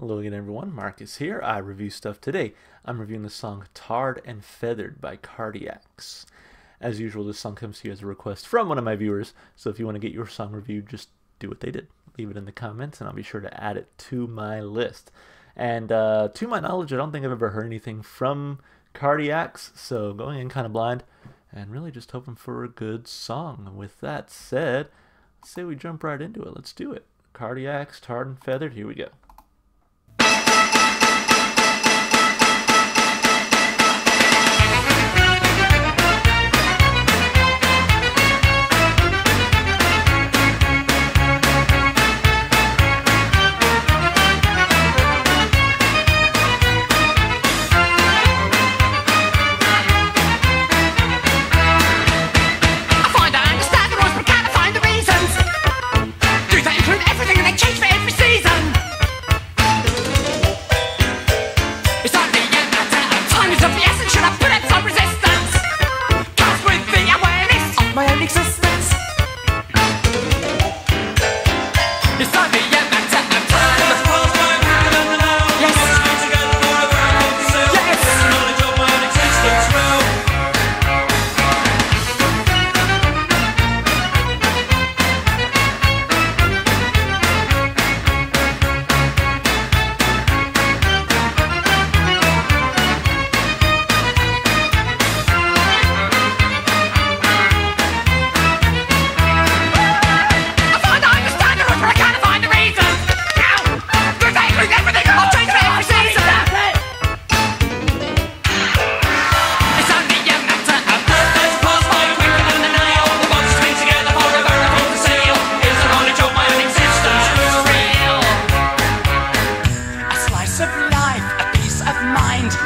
Hello again, everyone. Marcus here. I review stuff today. I'm reviewing the song Tarred and Feathered by Cardiacs. As usual, this song comes to you as a request from one of my viewers, so if you want to get your song reviewed, just do what they did. Leave it in the comments, and I'll be sure to add it to my list. And to my knowledge, I don't think I've ever heard anything from Cardiacs, so going in kind of blind, and really just hoping for a good song. With that said, let's say we jump right into it. Let's do it. Cardiacs, Tarred and Feathered, here we go.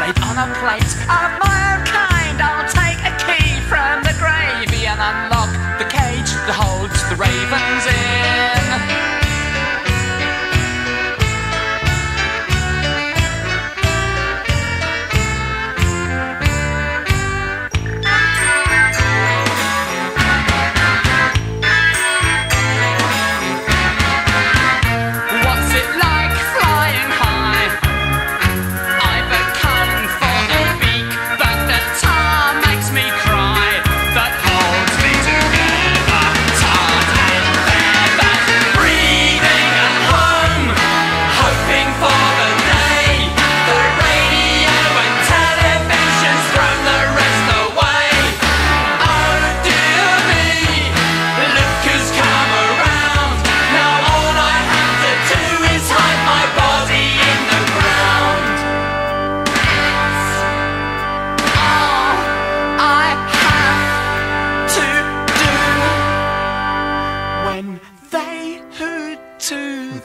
Laid on a plate of my own kind, I'll take a key from the gravy and unlock the cage that holds the ravens in.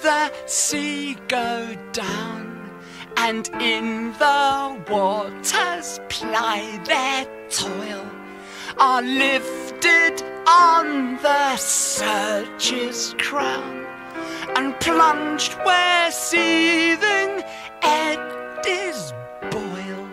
The sea go down, and in the waters ply their toil, are lifted on the surge's crown, and plunged where seething eddies boil.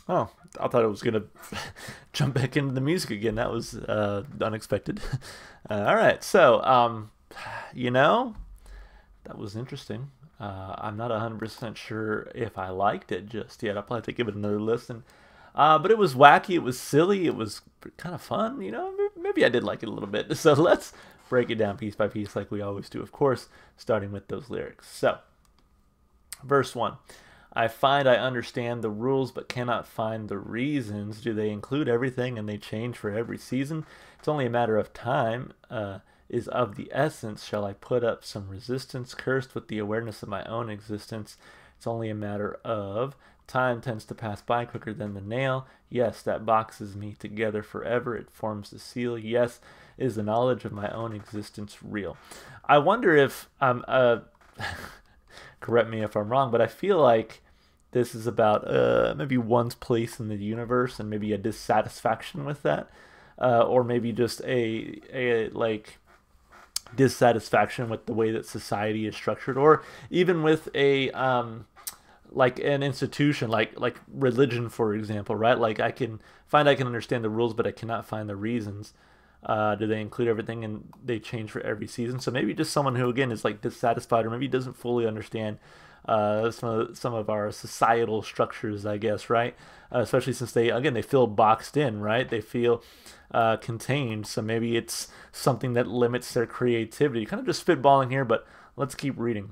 Oh, I thought it was going to jump back into the music again. That was unexpected. All right, so, that was interesting. I'm not 100% sure if I liked it just yet. I'll probably have to give it another listen. But it was wacky, it was silly, it was kind of fun, Maybe I did like it a little bit. So let's break it down piece by piece like we always do, of course, starting with those lyrics. So, verse 1. I find I understand the rules but cannot find the reasons. Do they include everything and they change for every season? It's only a matter of time. Is of the essence. Shall I put up some resistance? Cursed with the awareness of my own existence. It's only a matter of time tends to pass by quicker than the nail. Yes, that boxes me together forever. It forms the seal. Yes, is the knowledge of my own existence real? I wonder if correct me if I'm wrong, but I feel like this is about maybe one's place in the universe and maybe a dissatisfaction with that, or maybe just a like dissatisfaction with the way that society is structured, or even with a like an institution like religion, for example, right? Like I can understand the rules, but I cannot find the reasons. Do they include everything and they change for every season? So maybe just someone who again is like dissatisfied, or maybe doesn't fully understand some of our societal structures, I guess, right? Especially since they feel boxed in, right? They feel contained. So maybe it's something that limits their creativity. Kind of just spitballing here, but let's keep reading.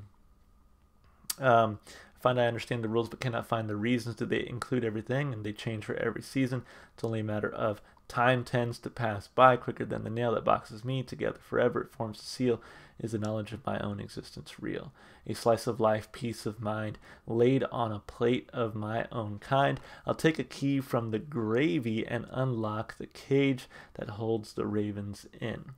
Find I understand the rules but cannot find the reasons. Do they include everything and they change for every season? It's only a matter of time tends to pass by quicker than the nail that boxes me together forever. It forms a seal. Is the knowledge of my own existence real? A slice of life, peace of mind, laid on a plate of my own kind. I'll take a key from the gravy and unlock the cage that holds the ravens in.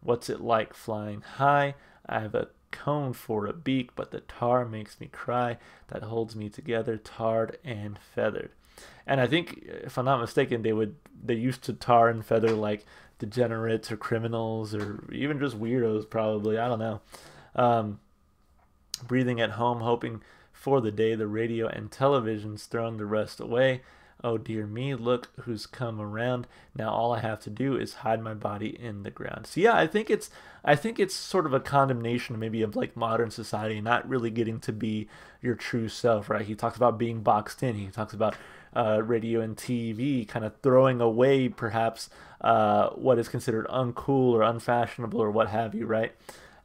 What's it like flying high? I have a cone for a beak, but the tar makes me cry. That holds me together, tarred and feathered. And I think, if I'm not mistaken, they used to tar and feather like degenerates or criminals or even just weirdos, probably. I don't know. Breathing at home, hoping for the day the radio and television's thrown the rest away. Oh dear me, look who's come around. Now all I have to do is hide my body in the ground. So yeah, I think it's sort of a condemnation maybe of like modern society, not really getting to be your true self, right? He talks about being boxed in. He talks about radio and TV kind of throwing away perhaps what is considered uncool or unfashionable or what have you, right?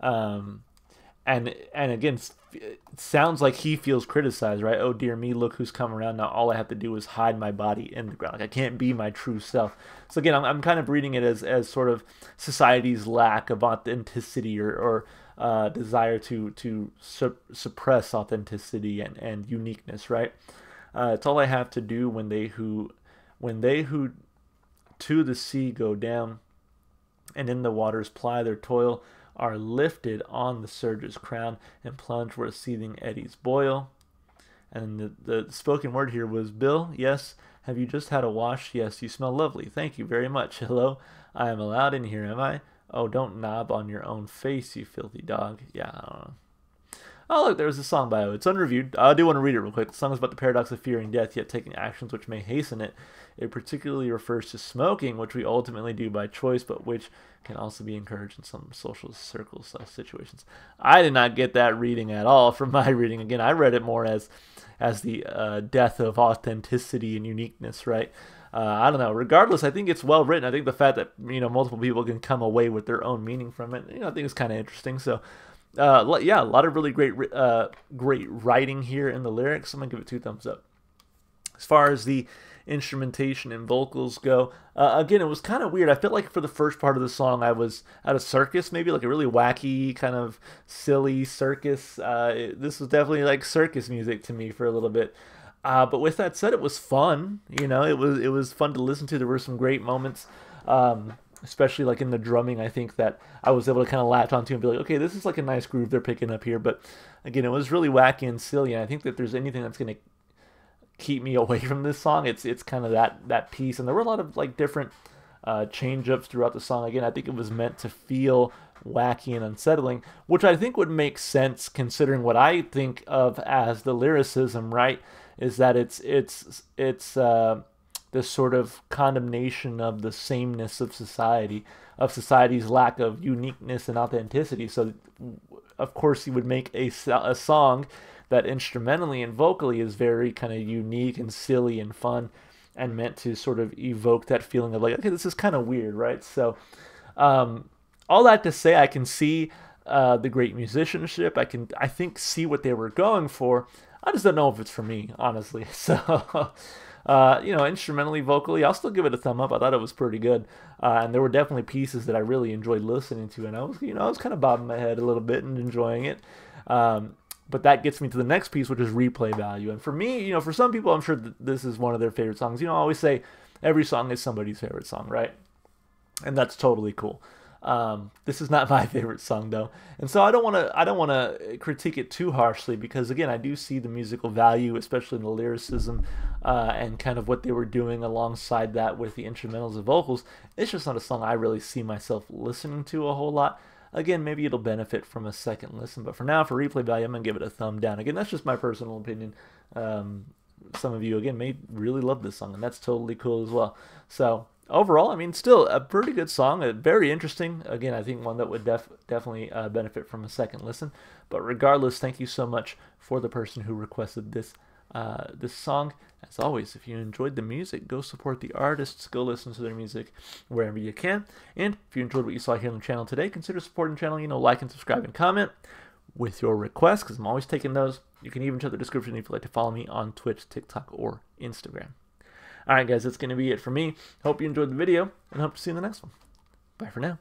And again, it sounds like he feels criticized, right? Oh dear me, look who's come around. Now all I have to do is hide my body in the ground. Like I can't be my true self. So again, I'm kind of reading it as sort of society's lack of authenticity or desire to suppress authenticity and uniqueness, right? It's all I have to do when they who to the sea go down and in the waters ply their toil are lifted on the surge's crown and plunge where seething eddies boil. And the spoken word here was, Bill, yes, have you just had a wash? Yes, you smell lovely. Thank you very much. Hello, I am allowed in here, am I? Oh, don't knob on your own face, you filthy dog. Yeah, I don't know. Oh, look, there's a song bio. It's unreviewed. I do want to read it real quick. The song is about the paradox of fearing death, yet taking actions which may hasten it. It particularly refers to smoking, which we ultimately do by choice, but which can also be encouraged in some social circles situations. I did not get that reading at all from my reading. Again, I read it more as the death of authenticity and uniqueness, right? I don't know. Regardless, I think it's well written. I think the fact that multiple people can come away with their own meaning from it, I think it's kind of interesting. So. Yeah, a lot of really great writing here in the lyrics. I'm going to give it 2 thumbs up. As far as the instrumentation and vocals go, again, it was kind of weird. I felt like for the first part of the song, I was at a circus, maybe like a really wacky, kind of silly circus. This was definitely like circus music to me for a little bit. But with that said, it was fun. It was fun to listen to. There were some great moments. Especially like in the drumming, I think that I was able to kind of latch onto and be like, okay, this is like a nice groove they're picking up here. But again, it was really wacky and silly. And I think that there's anything that's going to keep me away from this song, it's kind of that piece. And there were a lot of like different change-ups throughout the song. Again, I think it was meant to feel wacky and unsettling, which I think would make sense considering what I think of as the lyricism, right? Is that it's this sort of condemnation of the sameness of society, of society's lack of uniqueness and authenticity. So, of course, he would make a song that instrumentally and vocally is very kind of unique and silly and fun and meant to sort of evoke that feeling of like, okay, this is kind of weird, right? So, all that to say, I can see the great musicianship. I think see what they were going for. I just don't know if it's for me, honestly. So... instrumentally, vocally, I'll still give it a thumb up. I thought it was pretty good. And there were definitely pieces that I really enjoyed listening to. And I was kind of bobbing my head a little bit and enjoying it. But that gets me to the next piece, which is replay value. And for me, for some people, I'm sure that this is one of their favorite songs. I always say every song is somebody's favorite song, right? And that's totally cool. This is not my favorite song though, and so I don't want to critique it too harshly, because again, I do see the musical value, especially in the lyricism and kind of what they were doing alongside that with the instrumentals and vocals. It's just not a song I really see myself listening to a whole lot. Again, maybe it'll benefit from a second listen, but for now, for replay value, I'm gonna give it a thumb down. Again, that's just my personal opinion. Some of you, again, may really love this song, and that's totally cool as well. So overall, I mean, still a pretty good song, very interesting. Again, I think one that would definitely benefit from a second listen. But regardless, thank you so much for the person who requested this song. As always, if you enjoyed the music, go support the artists, go listen to their music wherever you can. And if you enjoyed what you saw here on the channel today, consider supporting the channel. Like and subscribe and comment with your requests, because I'm always taking those. You can even check the description if you'd like to follow me on Twitch, TikTok, or Instagram. Alright guys, that's going to be it for me. Hope you enjoyed the video, and hope to see you in the next one. Bye for now.